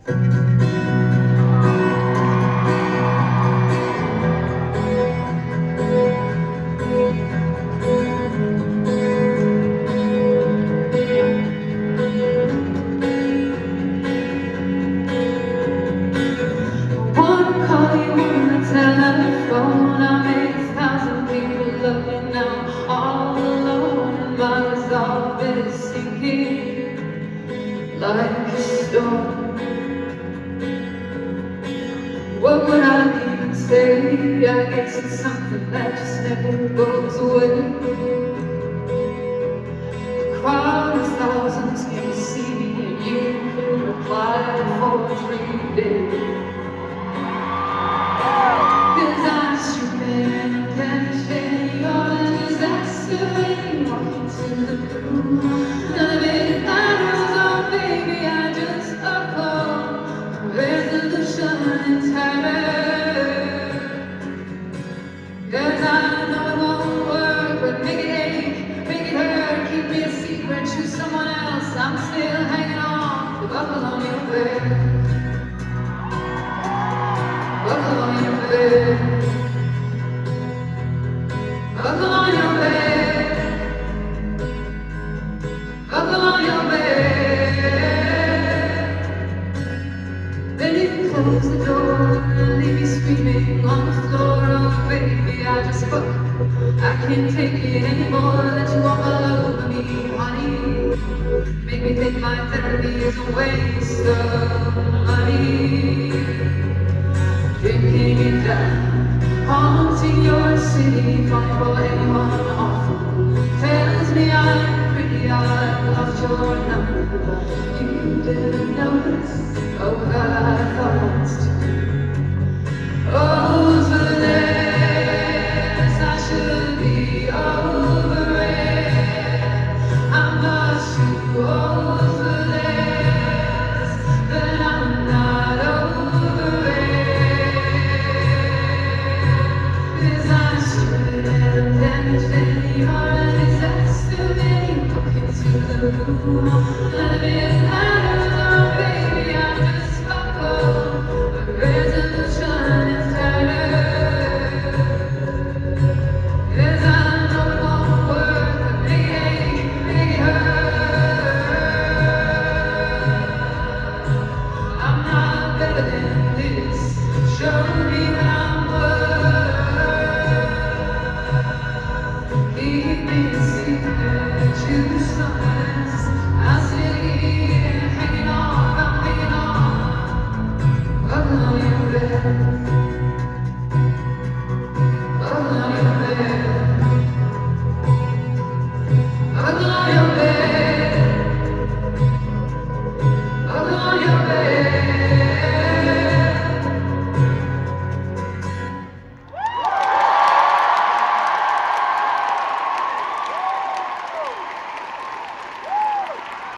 Like a storm. What would I even say? I guess it's something that just never goes away. A crowd of thousands came to see me, and you could reply for 3 days. 'Cause I'm stupid and vanished in yours. That's the way you walk into the room. None of it matters, oh baby, I just uphold resolution and terror. 'Cause I know it won't work, but make it ache, make it hurt, keep me a secret, choose someone else. I'm still hanging on, the buckle on your bed. Buckle on your bed. Buckle on your bed. Buckle on your bed. Then you close the door and leave me screaming on the floor. Oh baby, I just fuck. I can't take it anymore. Let you walk all over me, honey. Make me think my therapy is a waste of money. Drinking it down, haunting your city, falling for anyone awful. Tells me I'm pretty, I lost your number. You didn't notice, oh God, I thought I was too. Over this, I should be over it. I'm not too old for this, but I'm not over it. 'Cause I'm stupid and damaged in your eyes. That's the way you walk into the room. Let me